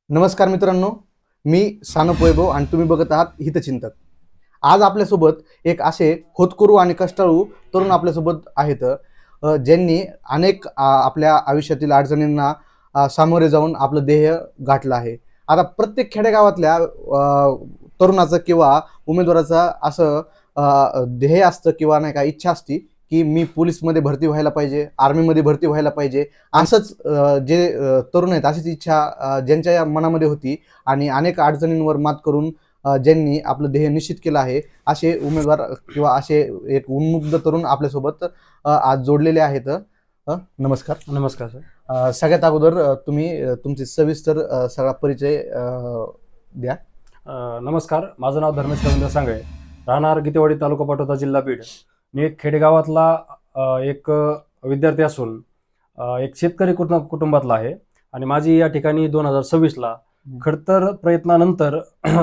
नमस्कार मित्रांनो, मी सानप वैभव आणि तुम्ही बघत आहात हितचिंतक. आज आपल्यासोबत एक असे होतकरू आणि कष्टाळू तरुण आपल्यासोबत आहेत, ज्यांनी अनेक आपल्या आयुष्यातील अडचणींना सामोरे जाऊन आपलं ध्येय गाठलं आहे. आता प्रत्येक खेडेगावातल्या तरुणाचं किंवा उमेदवाराचं असं ध्येय असतं किंवा नाही का इच्छा असती की मी पोलीसमध्ये भरती व्हायला पाहिजे, आर्मीमध्ये भरती व्हायला पाहिजे. असंच जे तरुण आहेत अशीच इच्छा ज्यांच्या या मनामध्ये होती आणि अनेक अडचणींवर मात करून ज्यांनी आपलं ध्येय निश्चित केलं आहे, असे उमेदवार किंवा असे एक उन्मुक्त तरुण आपल्यासोबत आज जोडलेले आहेत. नमस्कार. नमस्कार सर. सगळ्यात अगोदर तुम्ही तुमची सविस्तर सगळा परिचय द्या. नमस्कार, माझं नाव धर्मेश रवींद्र सांगळे, राहणार गीतेवाडी, तालुका पाटोदा, जिल्हा बीड. मी एक खेडेगावातला एक विद्यार्थी असून एक शेतकरी कुटुंबातला आहे आणि माझी या ठिकाणी 2026ला खडतर प्रयत्नानंतर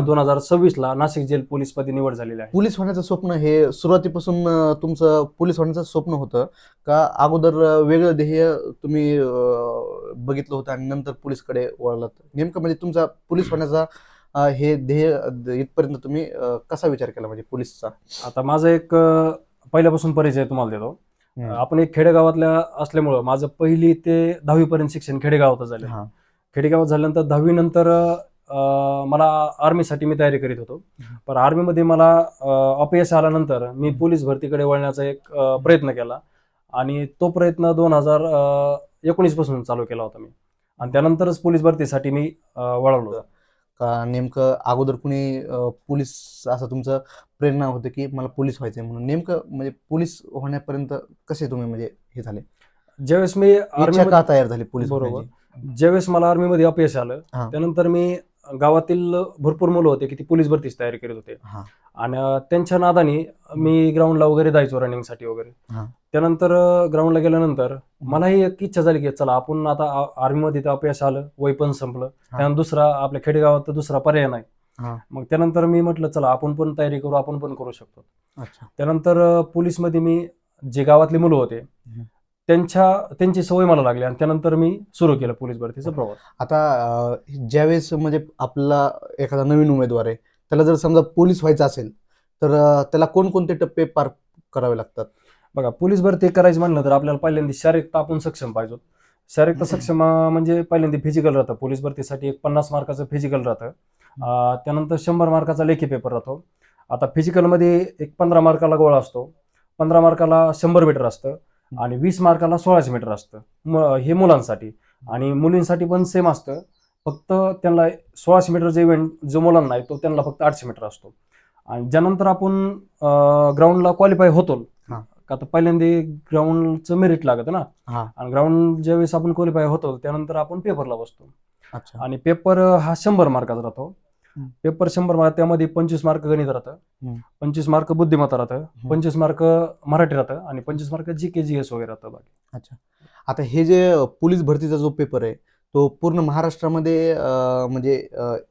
2026ला नाशिक जेल पोलीसपदी निवड झालेली आहे. पोलीस होण्याचं स्वप्न हे सुरुवातीपासून तुमचं पोलीस होण्याचं स्वप्न होतं का अगोदर वेगळं ध्येय तुम्ही बघितलं होतं आणि नंतर पोलीसकडे वळलात? नेमकं म्हणजे तुमचा पोलीस होण्याचा हे ध्येय इथपर्यंत तुम्ही कसा विचार केला म्हणजे पोलीसचा? आता माझा एक पहिल्यापासून परिचय तुम्हाला देतो. आपण एक खेडेगावातल्या असल्यामुळं माझं 1ली ते 10वी पर्यंत शिक्षण खेडेगावातच झालं. खेडेगावात झाल्यानंतर 10वी नंतर मला आर्मीसाठी मी तयारी करीत होतो. पण आर्मीमध्ये मला अपयश आल्यानंतर मी पोलीस भरतीकडे वळण्याचा एक प्रयत्न केला आणि तो प्रयत्न 2019 पासून चालू केला होता मी आणि त्यानंतरच पोलीस भरतीसाठी मी वळवलो. का नेमकं अगोदर कुणी पोलीस असं तुमचं प्रेरणा होते की मला पोलीस व्हायचंय म्हणून? नेमकं म्हणजे पोलीस होण्यापर्यंत कसे तुम्ही म्हणजे हे झाले, ज्यावेळेस मी इच्छा का तयार झाली पोलीस बरोबर होण्याची? ज्यावेळेस मला आर्मीमध्ये अपयश आलं त्यानंतर मी गावातील भरपूर मुलं होते की ती पोलीस भरतीची तयारी करीत होते आणि त्यांच्या नादाने मी ग्राउंडला वगैरे जायचो रनिंगसाठी वगैरे. त्यानंतर ग्राउंडला गेल्यानंतर मलाही एक इच्छा झाली की चला आपण आता आर्मीमध्ये तर अपयश आलं, वय पण संपलं, त्यानंतर दुसरा आपल्या खेडेगावात तर दुसरा पर्याय नाही. मग त्यानंतर मी म्हटलं चला आपण पण तयारी करू, आपण पण करू शकतो. त्यानंतर पोलीसमध्ये मी जे गावातले मुलं होते त्यांची सवय मला लागली आणि त्यानंतर मी सुरू केलं पोलीस भरतीचा प्रवास. आता ज्यावेळेस म्हणजे आपला एखादा नवीन उमेदवार आहे, त्याला जर समजा पोलीस व्हायचं असेल तर त्याला कोणकोणते टप्पे पार करावे लागतात? बघा, पोलीस भरती करायची म्हणलं तर आपल्याला पहिल्यांदा शारीरिक आपण सक्षम पाहिजे. शारीरिक सक्षम म्हणजे पहिल्यांदा फिजिकल राहतं. पोलीस भरतीसाठी एक 50 मार्काचं फिजिकल राहतं. त्यानंतर 100 मार्काचा लेखी पेपर राहतो. आता फिजिकलमध्ये एक 15 मार्काला गोळा असतो, 15 मार्काला 100 मीटर असतं आणि 20 मार्काला 1600 मीटर असतं. हे मुलांसाठी आणि मुलींसाठी पण सेम असतं. फक्त त्यांना 1600 मीटरचा इव्हेंट जो मुलांना आहे तो त्यांना फक्त 800 मीटर असतो. आणि ज्यानंतर आपण ग्राउंडला क्वालिफाय होतो, आता पहिल्यांदा ग्राउंडचं मेरिट लागतं ना, आणि ग्राउंड ज्यावेळेस आपण क्वालिफाय होतो त्यानंतर आपण पेपरला बसतो. आणि पेपर हा 100 मार्काचा राहतो. पेपर 100 मार्क, त्यामध्ये 25 मार्क गणित राहतं, 25 मार्क बुद्धिमत्ता राहतं, 25 मार्क मराठी राहतं आणि 25 मार्क GK GS वगैरे राहतं बाकी. अच्छा. आता हे जे पोलीस भरतीचा जो पेपर आहे तो पूर्ण महाराष्ट्रामध्ये म्हणजे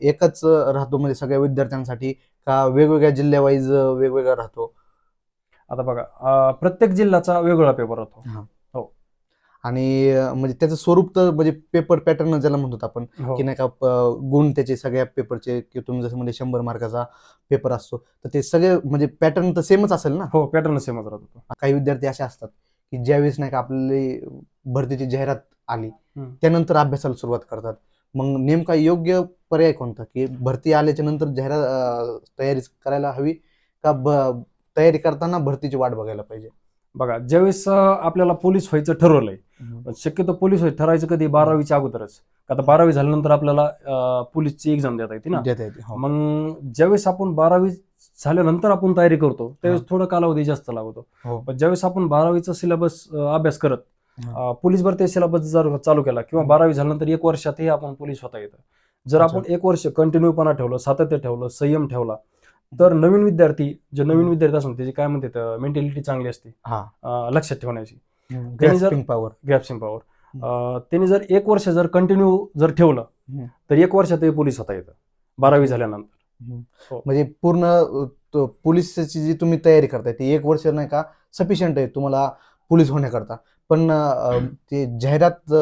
एकच राहतो म्हणजे सगळ्या विद्यार्थ्यांसाठी का वेगवेगळ्या जिल्ह्यावाईज वेगवेगळा राहतो? आता बघा, प्रत्येक जिल्ह्याचा वेगवेगळा पेपर राहतो. आणि म्हणजे त्याचं स्वरूप तर म्हणजे पेपर पॅटर्न ज्याला म्हणतो आपण की नाही का, गुण त्याचे सगळ्या पेपरचे की तुम्ही जसं म्हणजे 100 मार्काचा पेपर असतो तर ते सगळे म्हणजे पॅटर्न तर सेमच असेल ना? हो, पॅटर्न सेमच राहतो. काही विद्यार्थी असे असतात की ज्यावेळेस नाही का आपली भरतीची जाहिरात आली त्यानंतर अभ्यासाला सुरुवात करतात. मग नेमका योग्य पर्याय कोणता की भरती आल्याच्या नंतर जाहिरात तयारी करायला हवी का तयारी करताना भरतीची वाट बघायला पाहिजे? बघा, ज्यावेळेस आपल्याला पोलीस व्हायचं ठरवलंय, शक्यतो पोलीस ठरायचं कधी 12वीच्या अगोदरच. आता 12वी झाल्यानंतर आपल्याला पोलीसची एक्झाम देता येते ना. मग ज्यावेळेस आपण 12वी झाल्यानंतर आपण तयारी करतो त्यावेळेस थोडा कालावधी जास्त लागतो. पण ज्यावेळेस आपण 12वीचा सिलेबस अभ्यास करत पोलीस भरती सिलेबस जर चालू केला किंवा 12वी झाल्यानंतर 1 वर्षातही आपण पोलीस होता येतं. जर आपण 1 वर्ष कंटिन्यूपणा ठेवलं, सातत्य ठेवलं, संयम ठेवला तर नवीन विद्यार्थी असून त्याची काय म्हणतात मेंटॅलिटी चांगली असते लक्षात ठेवण्याची, ग्रॅस्पिंग पॉवर. त्यांनी जर 1 वर्ष जर कंटिन्यू जर ठेवलं तर 1 वर्षातही पोलीस होता येतं 12वी झाल्यानंतर. म्हणजे पूर्ण पोलीसची जी तुम्ही तयारी करताय ती 1 वर्ष नाही का सफिशियंट आहे तुम्हाला पोलीस होण्याकरता. पण ते जाहिरात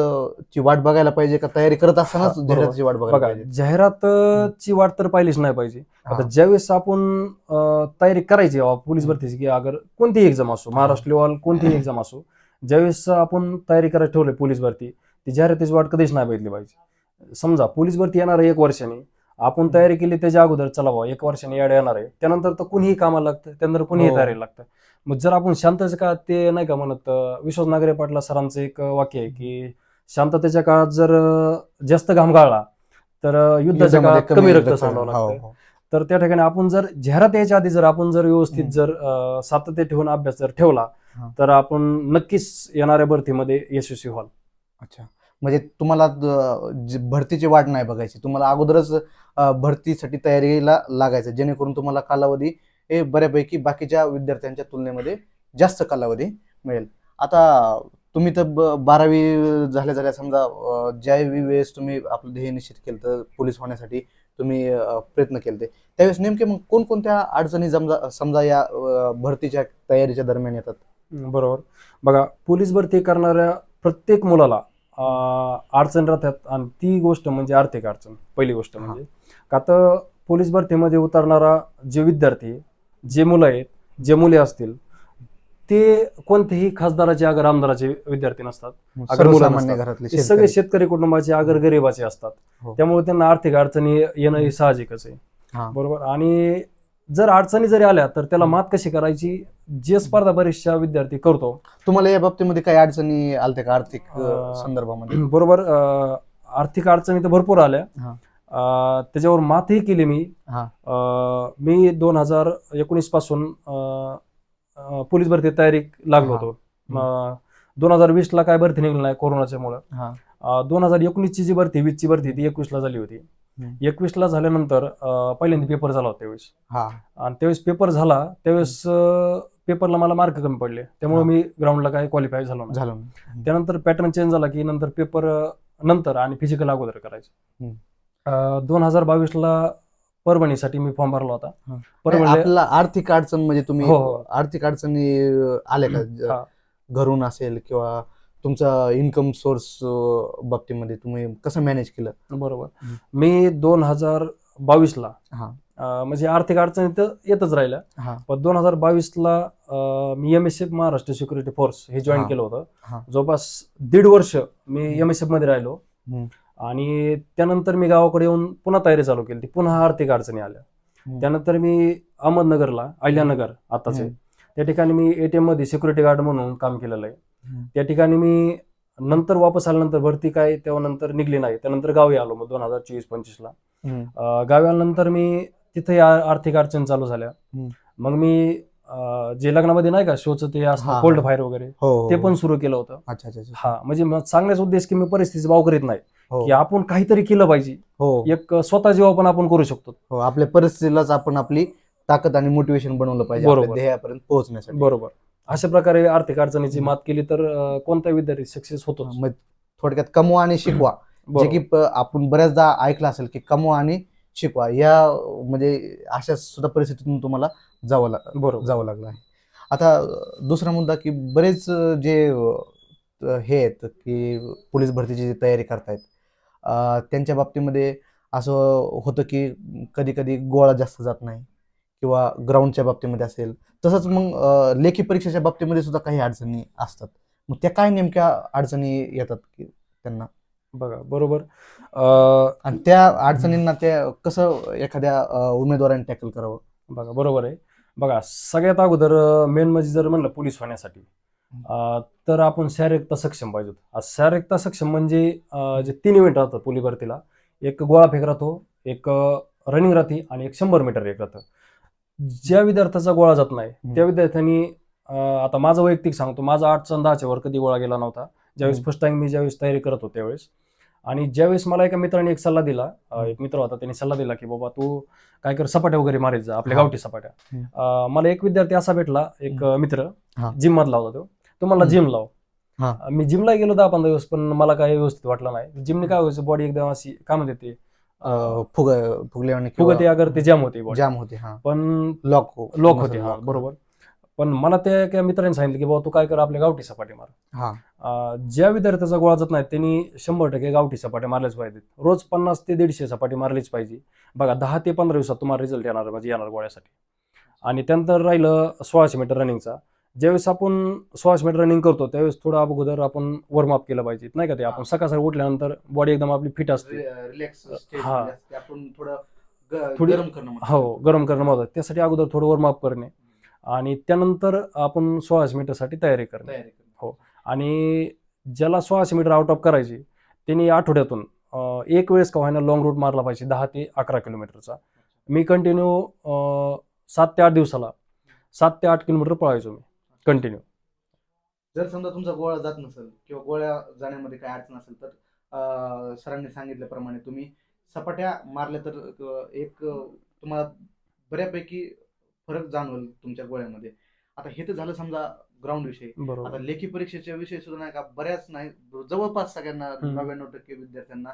ची वाट बघायला पाहिजे का तयारी करत असतानाच हा, बरोबर. जाहिरातीची वाट बघायला बघा, पाहिजे? जाहिरातची वाट तर पाहिलीच नाही पाहिजे. हा. आता ज्यावेळेस आपण तयारी करायची पोलीस भरतीची, की अगर कोणतीही एक्झाम असो, महाराष्ट्र लेवल कोणतीही एक्झाम असो, ज्यावेळेस आपण तयारी करायला ठेवले पोलीस भरती, ती जाहिरातीची वाट कधीच नाही बघितली पाहिजे. समजा पोलीस भरती येणार आहे 1 वर्षाने, आपण तयारी केली त्याच्या अगोदर, चला बाबा 1 वर्षाने याड येणार आहे, त्यानंतर तर कुणीही कामाला लागतं, त्यानंतर कुणीही हो. तयारीला लागतं. मग जर आपण शांततेच्या काळात, ते नाही का म्हणत, विश्वास नागरे पाटला सरांचं एक वाक्य आहे की शांततेच्या काळात जर जास्त घाम गाळला तर युद्धाच्या युद्धामध्ये काळात कमी रक्त रक्त- सांडावं हो, लागतं. हो. तर त्या ठिकाणी आपण जर जाहिरात यायच्या आधी जर आपण जर व्यवस्थित जर सातत्य ठेवून अभ्यास जर ठेवला, हा. तर आपण नक्कीच येणाऱ्या भरतीमध्ये यशस्वी व्हाल. अच्छा, म्हणजे तुम्हाला भरतीची वाट नाही बघायची, तुम्हाला अगोदरच भरतीसाठी तयारीला लागायचं, जेणेकरून तुम्हाला कालावधी हे बऱ्यापैकी बाकीच्या विद्यार्थ्यांच्या तुलनेमध्ये जास्त कालावधी मिळेल. आता तुम्ही तर 12वी झाल्या समजा ज्या वेळेस तुम्ही आपलं ध्येय निश्चित केलं तर पोलीस होण्यासाठी तुम्ही प्रयत्न केले, त्यावेळेस नेमके मग कोणकोणत्या अडचणी समजा या भरतीच्या तयारीच्या दरम्यान येतात? बरोबर. बघा, पोलीस भरती करणाऱ्या प्रत्येक मुलाला अडचण राहतात, आणि ती गोष्ट म्हणजे आर्थिक अडचण. पहिली गोष्ट म्हणजे का तर पोलीस भरतीमध्ये उतरणारा जे विद्यार्थी, जे मुलं आहेत, जे मुले असतील, ते कोणतेही खासदाराचे अगर आमदाराचे विद्यार्थी नसतात, अगर मुलं सर्वसामान्य नसतात. घरातले ते सगळे शेतकरी कुटुंबाचे अगर गरिबाचे असतात. हो. त्यामुळे त्यांना आर्थिक अडचणी येणं हे साहजिकच आहे. हा. बरोबर. आणि जर अडचणी जरी आल्या तर त्याला मात कशी करायची, जे स्पर्धा परीक्षा विद्यार्थी करतो. तुम्हाला या बाबतीमध्ये काही अडचणी आलत्या का आर्थिक संदर्भामध्ये? बरोबर. आर्थिक अडचणी तर भरपूर आल्या. हा. त्याच्यावर मातही केली मी. हा. मी 2019 पासून पोलीस भरती तयारी लागलो होतो. 2020 ला काय भरती निघली नाही कोरोनाच्यामुळे. 2019 ची जी भरती, 20 ची भरती, ती 21 ला झाली होती. 21 ला झाल्यानंतर पहिल्यांदा पेपर झाला होता त्यावेळेस. आणि त्यावेळेस पेपर झाला, त्यावेळेस पेपरला मला मार्क कमी पडले, त्यामुळे मी ग्राउंडला काय क्वालिफाय झालो नाही. त्यानंतर पॅटर्न चेंज झाला की नंतर पेपर नंतर आणि फिजिकल अगोदर करायचं. 2022 ला परभणीसाठी मी फॉर्म भरला होता. आपला आर्थिक अडचण म्हणजे तुम्ही हो. आर्थिक अडचणी आल्या का घरून असेल किंवा तुमचा इन्कम सोर्स बाबतीमध्ये तुम्ही कसं मॅनेज केलं? बरोबर. मी 2022 ला म्हणजे आर्थिक अडचणी तर येतच राहिल्या, पण 2022 ला मी MSF महाराष्ट्र सिक्युरिटी फोर्स हे जॉईन केलं होतं. जवळपास 1.5 वर्ष मी MSF मध्ये राहिलो, आणि त्यानंतर मी गावाकडे येऊन पुन्हा तयारी चालू केली. पुन्हा आर्थिक अडचणी आल्या. त्यानंतर मी अहमदनगरला, अहिल्यानगर आताच आहे, त्या ठिकाणी मी ATM मध्ये सिक्युरिटी गार्ड म्हणून काम केलेलं आहे. त्या ठिकाणी मी नंतर वापस आल्यानंतर भरती काय तेव्हा नंतर निघली नाही. त्यानंतर गावी आलो मग 2024-25 ला. गावी आल्यानंतर मी तिथे आर्थिक अडचणी चालू झाल्या. मग मी जे लग्नामध्ये नाही का शोचं ते असतं कोल्ड फायर वगैरे, ते पण सुरू केलं होतं. म्हणजे सांगण्याचा उद्देश की मी परिस्थितीचा वाव करीत नाही, की आपण काहीतरी केलं पाहिजे. एक स्वतः जेव्हा पण आपण करू शकतो. आपल्या परिस्थितीलाच आपण आपली ताकद आणि मोटिवेशन बनवलं पाहिजे आपल्या ध्येयापर्यंत पोहोचण्यासाठी. बरोबर. अशा प्रकारे आर्थिक अडचणीची मात केली तर कोणता विद्यार्थी सक्सेस होतो. थोडक्यात कमवा आणि शिकवा, जे की आपण बऱ्याचदा ऐकलं असेल की कमवा आणि शिकवा, या म्हणजे अशा सुद्धा परिस्थितीतून तुम्हाला जावं लागलं आहे. आता दुसरा मुद्दा की बरेच जे हे आहेत की पोलीस भरतीची जी तयारी करतायत, त्यांच्या बाबतीमध्ये असं होतं की कधी कधी गोळा जास्त जात नाही, किंवा ग्राउंडच्या बाबतीमध्ये असेल, तसंच मग लेखी परीक्षेच्या बाबतीमध्ये सुद्धा काही अडचणी असतात. मग त्या काय नेमक्या अडचणी येतात की त्यांना? बघा, बरोबर. आणि त्या अडचणींना ते कसं एखाद्या उमेदवाराने टॅकल करावं? बघा, बरोबर आहे. बघा, सगळ्यात अगोदर मेन म्हणजे जर म्हणलं पोलीस होण्यासाठी, तर आपण शारीरिकता सक्षम पाहिजे. शारीरिकता सक्षम म्हणजे जे 3 इव्हेंट राहतात पोलीस भरतीला, एक गोळा फेक राहतो, एक रनिंग राहते, आणि एक 100 मीटर एक राहतं. ज्या विद्यार्थ्याचा गोळा जात नाही त्या विद्यार्थ्यांनी, आता माझं वैयक्तिक सांगतो, माझा 8 आणि 10च्या वर कधी गोळा गेला नव्हता. ज्यावेळेस फर्स्ट टाइम मी ज्यावेळेस तयारी करत होतो त्यावेळेस, आणि ज्यावेळेस मला एका मित्राने एक सल्ला दिला, एक मित्र होता, त्यांनी सल्ला दिला की बाबा तू काय कर, सपाट्या वगैरे मारायचा जा, आपल्या गावठी सपाट्या. मला एक विद्यार्थी असा भेटला, एक मित्र, जिम मधला होता तो मला जिम लाव. मी जिमला गेलो 10-15 दिवस, पण मला काही व्यवस्थित वाटलं नाही. जिमने काय व्हायचं, बॉडी एकदम अशी काम देते, फुगते, अगर ते जाम होते, जाम होते, पण लॉक होते. बरोबर. पण मला त्या एका मित्राने सांगितलं की बाबा तू काय कर, आपल्या गावठी सपाटी मार. हा ज्या विद्यार्थ्याचा गोळा जात नाही त्यांनी 100% गावठी सपाट्या मारल्याच पाहिजेत. रोज 50 ते 150 सपाटी मारलीच पाहिजे. बघा 10 ते 15 दिवसात तुम्हाला रिझल्ट येणार, म्हणजे येणार गोळ्यासाठी. आणि त्यानंतर राहिलं 1600 मीटर रनिंगचा. ज्यावेळेस आपण 1600 मीटर रनिंग करतो त्यावेळेस थोडं अगोदर आपण वॉर्मअप केलं पाहिजे, नाही का? ते आपण सकाळ सकाळी उठल्यानंतर बॉडी एकदम आपली फिट असते. रिलॅक्स हा. आपण थोडं थोडी गरम करणं हो, गरम करणं महत्त्वाचं. त्यासाठी अगोदर थोडं वॉर्मअप करणे आणि त्यानंतर आपण 1600 मीटरसाठी तयारी करणे. तयारी करणं. हो. आणि ज्याला 1600 मीटर आउट ऑफ करायची त्यांनी आठवड्यातून एक वेळेस का होईना लॉंग रूट मारला पाहिजे 10 ते 11 किलोमीटरचा. मी कंटिन्यू 7 ते 8 दिवसाला 7 ते 8 किलोमीटर पळायचो मी कंटिन्यू. जर समजा तुमचा गोळा जात नसेल किंवा गोळ्या जाण्यामध्ये काय अडचण असेल तर सरांनी सांगितल्याप्रमाणे तुम्ही सपाट्या मारल्या तर तुम्हाला बऱ्यापैकी फरक जाणवेल तुमच्या गोळ्यामध्ये. आता हे तर झालं समजा ग्राउंड विषयी. बरोबर. आता लेखी परीक्षेच्या विषयी सुद्धा नाही का, बऱ्याच नाही जवळपास सगळ्यांना 99% विद्यार्थ्यांना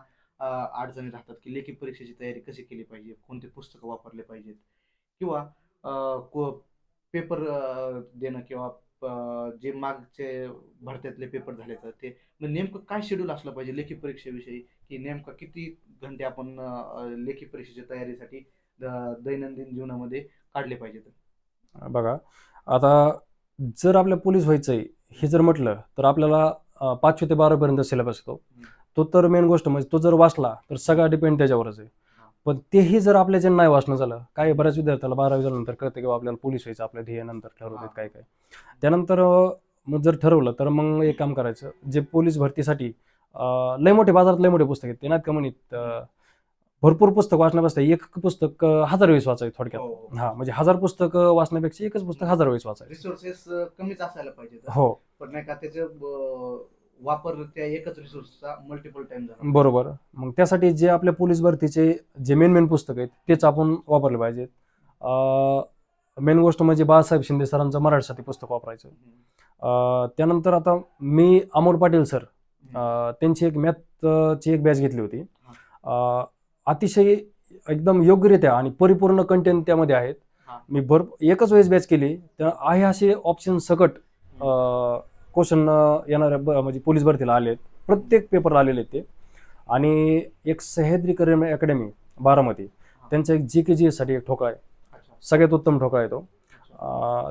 अडचणी राहतात की लेखी परीक्षेची तयारी कशी केली पाहिजे, कोणते पुस्तकं वापरले पाहिजेत किंवा पेपर देणं किंवा जे मागचे भरत्यातले पेपर झाले तर ते मग नेमकं काय शेड्यूल असलं पाहिजे लेखी परीक्षेविषयी, की नेमकं किती घंटे आपण लेखी परीक्षेच्या तयारीसाठी दैनंदिन जीवनामध्ये काढले पाहिजेत. बघा आता जर आपल्या पोलीस व्हायचंय हे जर म्हटलं तर आपल्याला 5वी ते 12वी पर्यंत सिलेबस येतो. तो तर मेन गोष्ट, म्हणजे तो जर वाचला तर सगळा डिपेंड त्याच्यावरच आहे. पण तेही जर आपल्याच्या नाही वाचणं झालं, काही बऱ्याच विद्यार्थ्याला 12वी झाल्यानंतर कळतं की आपल्याला पोलीस व्हायचं, आपल्या ध्येयानंतर ठरवतात काय काय. त्यानंतर मग जर ठरवलं तर मग एक काम करायचं, जे पोलीस भरतीसाठी लय मोठे बाजारात लय मोठे पुस्तक आहेत ते नाहीत का म्हणत, भरपूर पुस्तक वाचण्यापेक्षा एक पुस्तक 1000 वेळेस वाचायचं थोडक्यात. हा, म्हणजे 1000 पुस्तक वाचण्यापेक्षा एकच पुस्तक 1000 वेळेस वाचायचं. रिसोर्सेस कमीच असायला पाहिजे. हो, पण नाही का त्याचे वापर त्या एकच रिसोर्सचा मल्टिपल टाइम झाला. बरोबर. मग त्यासाठी जे आपल्या पोलीस भरतीचे जे मेन पुस्तक आहेत तेच आपण वापरले पाहिजेत. मेन गोष्ट म्हणजे बाळासाहेब शिंदे सरांचं मराठीसाठी पुस्तक वापरायचं. त्यानंतर आता मी अमोल पाटील सर त्यांची एक मॅथची एक बॅच घेतली होती. अतिशय एकदम योग्यरित्या आणि परिपूर्ण कंटेंट त्यामध्ये आहेत. मी एकच वेळेस बॅच केली, तर आहे असे ऑप्शन सकट क्वेश्चन येणाऱ्या म्हणजे पोलीस भरतीला आलेत, प्रत्येक पेपरला आलेले आहेत ते. आणि एक सह्याद्री करिअर अकॅडमी बारामती, त्यांचा एक GK साठी एक ठोकळा आहे, सगळ्यात उत्तम ठोकळा आहे तो.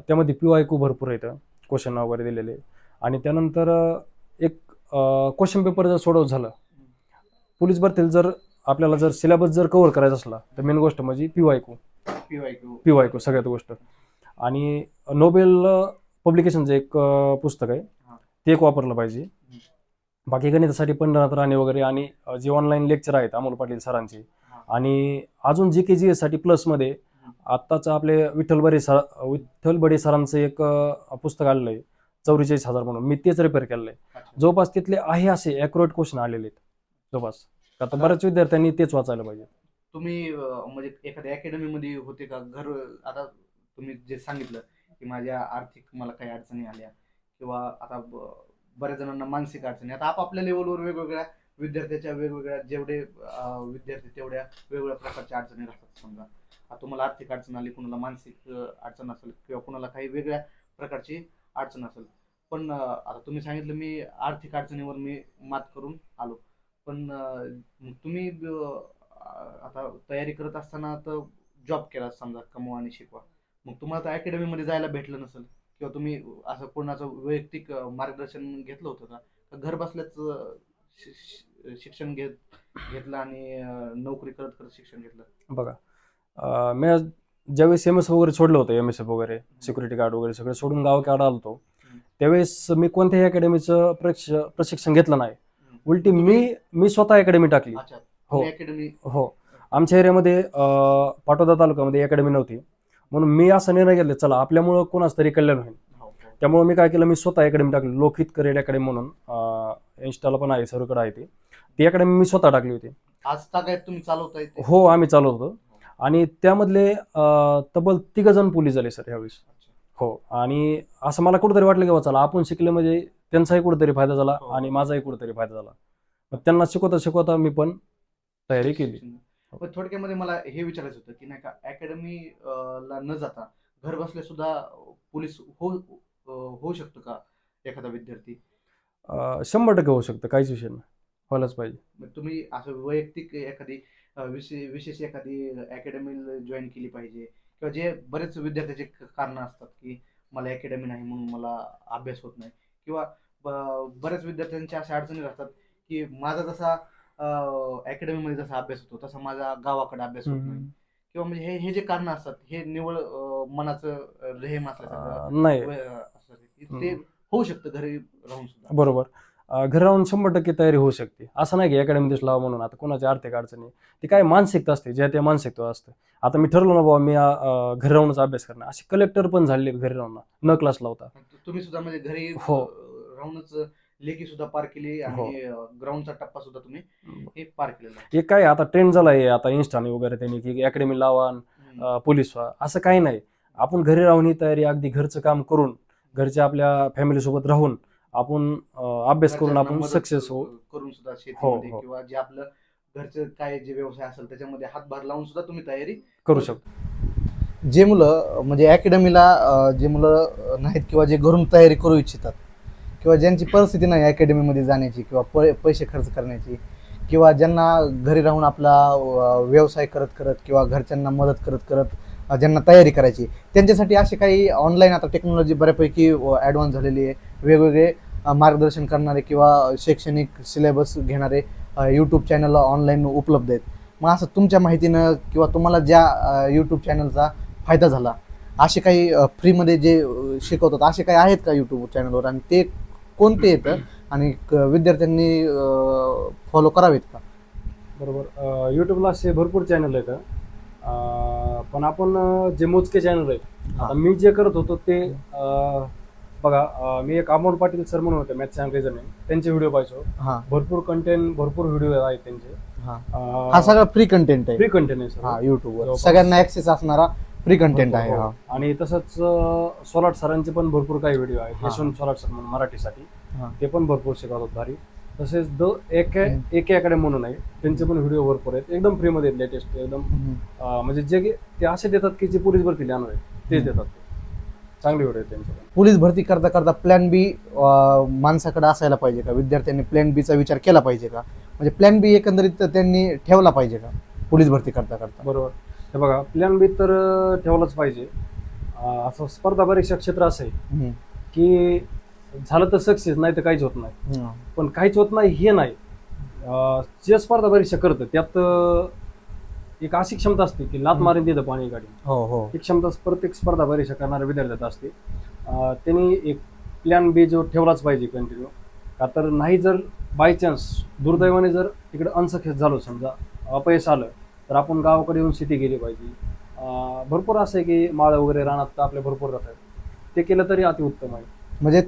त्यामध्ये PYQ भरपूर येतं, क्वेश्चन वगैरे दिलेले. आणि त्यानंतर एक क्वेश्चन पेपर जर सोडवत झालं पोलीस भरतीला, जर आपल्याला जर सिलेबस जर कव्हर करायचा असला तर मेन गोष्ट म्हणजे PYQ सगळ्यात गोष्ट. आणि नोबेल पब्लिकेशनचं एक पुस्तक आहे ते एक वापरलं पाहिजे. बाकी गणितासाठी पंढरनाथ राणे वगैरे आणि जे ऑनलाईन लेक्चर आहेत अमोल पाटील सरांचे. आणि अजून GK साठी प्लसमध्ये आत्ताच आपले विठ्ठल बडे सरांचं एक पुस्तक आलेलं आहे 44,000 म्हणून, मी तेच रिपेअर केलेलं आहे. जवळपास तिथले आहे असे ॲक्युरेट क्वेश्चन आलेले आहेत जवळपास. आता बऱ्याच विद्यार्थ्यांनी तेच वाचायला पाहिजे. तुम्ही म्हणजे एखाद्या अकॅडमीमध्ये होते का? आता तुम्ही जे सांगितलं की माझ्या आर्थिक मला काही अडचणी आल्या किंवा आता बऱ्याच जणांना मानसिक अडचणी, आता आपापल्या लेवलवर वेगवेगळ्या विद्यार्थ्याच्या वेगवेगळ्या जेवढे विद्यार्थी तेवढ्या वेगवेगळ्या प्रकारच्या अडचणी राहतात. समजा आता तुम्हाला आर्थिक अडचण आली, कुणाला मानसिक अडचण असेल किंवा कुणाला काही वेगळ्या प्रकारची अडचण असेल. पण आता तुम्ही सांगितलं मी आर्थिक अडचणीवर मी मात करून आलो. पण तुम्ही आता तयारी करत असताना तर जॉब केला समजा, कमवा आणि शिकवा, मग तुम्हाला तर अकॅडमीमध्ये जायला भेटलं नसेल किंवा तुम्ही असं कोणाचं वैयक्तिक मार्गदर्शन घेतलं होतं का? घर बसल्याच शिक्षण घेतलं आणि नोकरी करत करत शिक्षण घेतलं? बघा मी ज्यावेळेस MS वगैरे सोडलं होतं, MSF वगैरे सिक्युरिटी गार्ड वगैरे सगळं सोडून गावाकडे आलो होतो, त्यावेळेस मी कोणत्याही अकॅडमीचं प्रशिक्षण घेतलं नाही. उलटी मी स्वतः अकॅडमी टाकली. हो, आमच्या एरियामध्ये पाटोदा तालुक्यामध्ये अकॅडमी नव्हती, म्हणून मी असा निर्णय घेतला चला आपल्यामुळं कोणाच तरी कल्याण होईल. त्यामुळे मी काय केलं, मी स्वतः अकॅडमी टाकली, लोकहित करिअर अकॅडमी म्हणून. इन्स्टाला पण आहे, सर्वकडे आहे ती अकॅडमी मी स्वतः टाकली होती. आज काय तुम्ही चालवताय? हो, आम्ही चालवतो. आणि त्यामधले तब्बल 3 जण पोलीस झाले सर यावेळेस. हो, आणि असं मला कुठेतरी वाटलं की चला आपण शिकले म्हणजे त्यांचाही कुठेतरी फायदा झाला आणि माझाही कुठेतरी फायदा झाला. मग त्यांना शिकवता मी पण तयारी केली. पण थोडक्यामध्ये मला हे विचारायचं होतं की नाही का, अकॅडमीला न जाता घर बसल्या सुद्धा पोलीस होऊ शकतो का एखादा विद्यार्थी? 100% होऊ शकतं, काहीच विषय नाही, व्हायलाच पाहिजे. मग तुम्ही असं वैयक्तिक एखादी विशेष एखादी अकॅडमी जॉईन केली पाहिजे, किंवा जे बरेच विद्यार्थ्याचे कारण असतात की मला अकॅडमी नाही म्हणून मला अभ्यास होत नाही, किंवा बऱ्याच विद्यार्थ्यांच्या अशा अडचणी राहतात की माझा जसा अकॅडमीमध्ये जसा अभ्यास होतो तसा माझा गावाकडे अभ्यास होत नाही, किंवा म्हणजे हे हे जे कारण असतात हे निवळ मनाचं रेहेम असल्यासारखं नाही. असतं ते होऊ शकतं घरी राहून सुद्धा. बरोबर. घरी राहून 100% तयारी होऊ शकते. असं नाही की अकॅडमीतच लावा म्हणून. आता कोणाची आर्थिक अडचणी, ती काय मानसिकता असते, ज्या त्या मानसिकता असते. आता मी ठरवलं ना बाबा मी घरी राहूनच अभ्यास करणार, असे कलेक्टर पण झालेले घरी राहून न क्लास लावता. तुम्ही सुद्धा म्हणजे घरी हो. राहूनच लेखी सुद्धा पार केली हो. आणि ग्राउंडचा टप्पा सुद्धा तुम्ही हे पार केलेला आहे. हे काय आता ट्रेंड झालाय आता इन्स्टाने वगैरे त्यांनी की अकॅडमी लावा पोलीस व्हा, असं काही नाही. आपण घरी राहून ही तयारी अगदी घरचं काम करून, घरच्या आपल्या फॅमिली सोबत राहून आपण अभ्यास करून घरच्यांना आपण मदत सक्सेस होऊ करून सुद्धा हो, शेतीमध्ये हो. किंवा जे आपलं घरचं काय जे व्यवसाय असेल त्याच्यामध्ये हातभार लावून सुद्धा तुम्ही तयारी करू शकतो. जे मुलं म्हणजे अकॅडमीला जे मुलं नाहीत किंवा जे घरून तयारी करू इच्छितात किंवा ज्यांची परिस्थिती नाही अकॅडमीमध्ये जाण्याची किंवा पैसे खर्च करण्याची, किंवा ज्यांना घरी राहून आपला व्यवसाय करत करत किंवा घरच्यांना मदत करत करत ज्यांना तयारी करायची, त्यांच्यासाठी असे काही ऑनलाईन आता टेक्नॉलॉजी बऱ्यापैकी ॲडव्हान्स झालेली आहे. वेगवेगळे मार्गदर्शन करणारे किंवा शैक्षणिक सिलेबस घेणारे यूट्यूब चॅनल ऑनलाईन उपलब्ध आहेत. मग असं तुमच्या माहितीनं किंवा तुम्हाला ज्या यूट्यूब चॅनलचा फायदा झाला असे काही फ्रीमध्ये जे शिकवतात असे काही आहेत का यूट्यूब चॅनलवर, आणि ते कोणते येतं आणि विद्यार्थ्यांनी फॉलो करावेत का? बरोबर. यूट्यूबला असे भरपूर चॅनल आहेत, पण आपण जे मोजके चॅनल आहेत, आता मी जे करत होतो ते बघा, मी एक अमोल पाटील सर म्हणून होते मॅथ्स अँड रिझनिंग, त्यांचे व्हिडिओ पाहायचो. भरपूर कंटेंट, भरपूर व्हिडिओ आहेत त्यांचे. हा सगळा फ्री कंटेंट आहे. फ्री कंटेंट आहे सर. हा युट्यूबवर सगळ्यांना ऍक्सेस असणारा फ्री कंटेंट आहे. हो. आणि तसंच सोलाट सरांचे पण भरपूर काही व्हिडिओ आहेत. यशवंत सोलाट सर म्हणून मराठीसाठी, ते पण भरपूर शिकवतात भारी. तसेच एक अकॅडमी म्हणून आहे, त्यांचे पण व्हिडिओ भरपूर आहेत, एकदम फ्रीमध्ये लेटेस्ट एकदम. म्हणजे जे ते असे देतात की जे पोलीस भरती जाणार आहे तेच देतात. चांगले व्हिडिओ आहेत त्यांचे. पोलीस भरती करता करता प्लॅन बी माणसाकडे असायला पाहिजे का? विद्यार्थ्यांनी प्लॅन बीचा विचार केला पाहिजे का? म्हणजे प्लॅन बी एकंदरीत त्यांनी ठेवला पाहिजे का पोलीस भरती करता करता? बरोबर. हे बघा, प्लॅन बी तर ठेवलाच पाहिजे. असं स्पर्धा परीक्षा क्षेत्र असं आहे की झालं तर सक्सेस, नाही तर काहीच होत नाही. पण काहीच होत नाही हे नाही, जे स्पर्धा परीक्षा करतं त्यात एक अशी क्षमता असते की लात मारून देतं पाणी गाडी. ही क्षमता प्रत्येक स्पर्धा परीक्षा करणाऱ्या विद्यार्थ्यात असते. त्यांनी एक प्लॅन बी जो ठेवलाच पाहिजे कंटिन्यू. का तर नाही, जर बाय चान्स दुर्दैवाने जर तिकडे अनसक्सेस झालो, समजा अपयश आलं, तर आपण गावाकडे येऊन शेती केली पाहिजे. भरपूर असं आहे की माळ वगैरे रानात आपले भरपूर राहतात, ते केलं तरी अतिउत्तम आहे. म्हणजे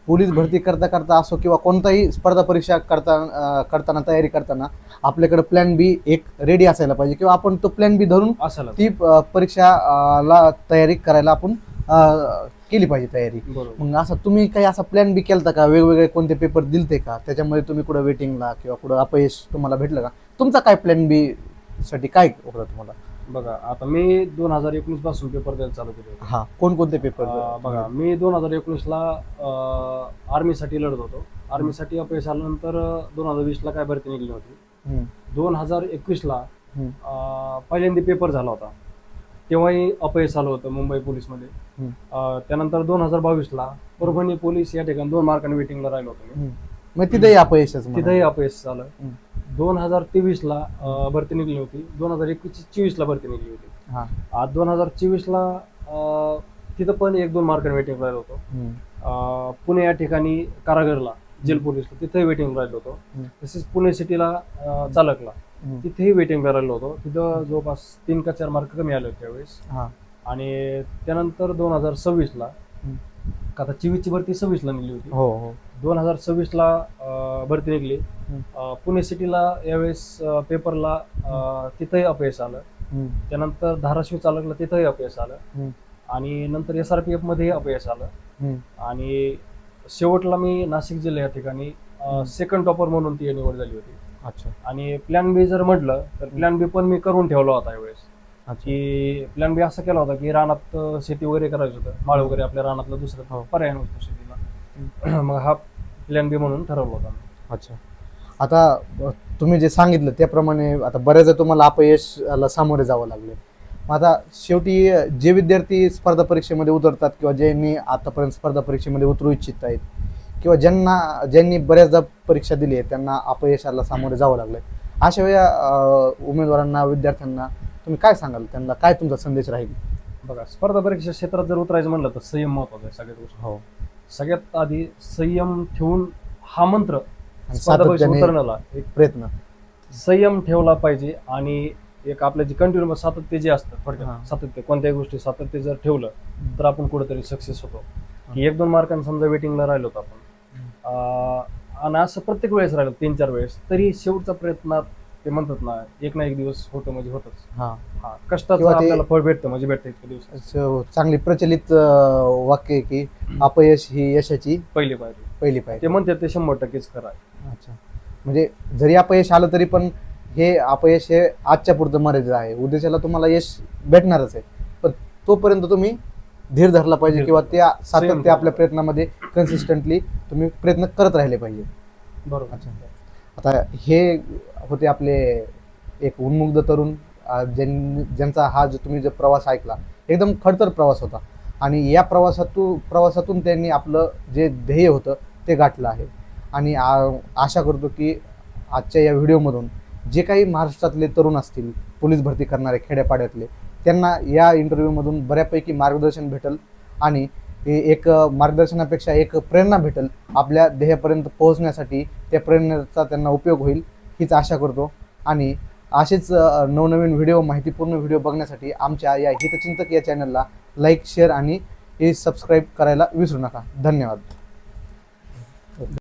पोलीस भरती करता करता असो किंवा कोणताही स्पर्धा परीक्षा करताना तयारी करताना आपल्याकडे प्लॅन बी एक रेडी असायला पाहिजे, किंवा आपण तो प्लॅन बी धरून असायला ती परीक्षाला तयारी करायला आपण केली पाहिजे तयारी. मग असं तुम्ही काही असा प्लॅन बी केलता का? वेगवेगळे कोणते पेपर दिलते का? त्याच्यामध्ये तुम्ही कुठं वेटिंगला किंवा कुठं अपयश तुम्हाला भेटलं का? तुमचा काय प्लॅन बी साठी काय होतं तुम्हाला? बघा, आता मी 2019 पासून पेपर द्यायला चालू केले. हा, कोणकोणते पेपर? बघा, मी 2019ला आर्मीसाठी लढत होतो. आर्मीसाठी अपयश आल्यानंतर 2020ला काय भरती निघली होती. 2021ला पहिल्यांदा पेपर झाला होता, तेव्हाही अपयश आलं होतं मुंबई पोलीसमध्ये. त्यानंतर 2022ला परभणी पोलीस या ठिकाणी 2 मार्कांनी वेटिंगला राहिलो होतो. मग तिथेही अपयशच? तिथेही अपयश झालं. 2023ला भरती निघली होती, 2021-24ला भरती निघली होती. आज 2024ला तिथं पण 1-2 मार्कांनी वेटिंग राहिलो होतो. पुणे या ठिकाणी कारागरला जेल पोलीसला तिथेही वेटिंग राहिलो होतो. तसेच पुणे सिटीला चालकला तिथेही वेटिंग राहिलो होतो. तिथं जवळपास 3 का 4 मार्क कमी आले होते त्यावेळेस. आणि त्यानंतर 2026ला, आता 24ची भरती 26ला निघली होती. 2026ला भरती निघली. पुणे सिटीला यावेळेस पेपरला तिथंही अपयश आलं. त्यानंतर धाराशिव चालकला तिथंही अपयश आलं. आणि नंतर SRPF मध्येही अपयश आलं. आणि शेवटला मी नाशिक जिल्हा या ठिकाणी सेकंड टॉपर म्हणून ती निवड झाली होती. आणि प्लॅन बी जर म्हटलं तर प्लॅन बी पण मी करून ठेवला होता यावेळेस. की प्लॅन बी असा केला होता की रानात शेती वगैरे करायचं होतं, माळ वगैरे आपल्या रानातलं दुसरं हो. पर्याय नव्हतं शेतीला. मग हा प्लॅन बी म्हणून ठरवलं होतं. अच्छा. आता तुम्ही जे सांगितलं त्याप्रमाणे आता बऱ्याचदा तुम्हाला अपयशाला सामोरे जावं लागले. मग आता शेवटी जे विद्यार्थी स्पर्धा परीक्षेमध्ये उतरतात किंवा ज्यांनी आतापर्यंत स्पर्धा परीक्षेमध्ये उतरू इच्छित आहेत किंवा ज्यांनी बऱ्याचदा परीक्षा दिली आहे त्यांना अपयशाला सामोरे जावं लागलं, अशा वेळा उमेदवारांना, विद्यार्थ्यांना तुम्ही काय सांगाल, त्यांना काय तुमचा संदेश राहील? बघा, स्पर्धा परीक्षा क्षेत्रात जर उतरायचं म्हणलं तर संयम महत्वाचा आहे सगळ्यात गोष्ट. हो. सगळ्यात आधी संयम ठेवून हा मंत्र आणि स्पर्धा परीक्षा सातत्याने उतरण्याला एक प्रयत्न. संयम ठेवला पाहिजे आणि एक आपल्या जे कंटिन्यू सातत्य जे असतं, हां. थोडक्यात सातत्य कोणत्याही गोष्टी सातत्य जर ठेवलं तर आपण कुठेतरी सक्सेस होतो. की 1-2 मार्कांनी समजा वेटिंगला राहिलो होतो आपण, आणि असं प्रत्येक वेळेस राहिलो 3-4 वेळेस, तरी शेवटचा प्रयत्नात ते म्हणतात ना, एक ना एक दिवस होतं म्हणजे होतच. हां. कष्टाचं किंवा ते- आपल्याला फळ भेटतं म्हणजे भेटतं इतके दिवस. चांगली प्रचलित वाक्य आहे की अपयश ही यशाची पहिली पायरी पहिली ते पायरी. म्हणतात ते 100%च खरं आहे. अच्छा. म्हणजे जरी अपयश आलं तरी पण हे अपयश हे आजच्या पुरतं मर्यादित आहे, उद्याच्याला तुम्हाला यश भेटणारच आहे, पण तोपर्यंत तुम्ही धीर धरला पाहिजे धीर किंवा धरला. त्या संयम सातत्य ठेवला आपल्या प्रयत्नामध्ये कन्सिस्टंटली तुम्ही प्रयत्न करत राहिले पाहिजे. बरोबर. अच्छा. आता हे होते आपले एक उन्मुक्त तरुण, ज्यांचा हा जो तुम्ही जो प्रवास ऐकला एकदम खडतर प्रवास होता आणि या प्रवासातून त्यांनी आपलं जे ध्येय होतं ते गाठलं आहे. आणि आशा करतो की आजच्या या व्हिडिओमधून जे काही महाराष्ट्रातले तरुण असतील पोलीस भरती करणारे खेड्यापाड्यातले, त्यांना या इंटरव्ह्यूमधून बऱ्यापैकी मार्गदर्शन भेटेल आणि एक मार्गदर्शनापेक्षा एक प्रेरणा भेटेल आपल्या ध्येयापर्यंत पोहोचण्यासाठी. त्या प्रेरणेचा त्यांना उपयोग होईल हीच आशा करतो. आणि असेच नवनवीन व्हिडिओ, माहितीपूर्ण व्हिडिओ बघण्यासाठी आमच्या या हितचिंतक या चॅनलला लाईक, शेअर आणि सबस्क्राईब करायला विसरू नका. धन्यवाद.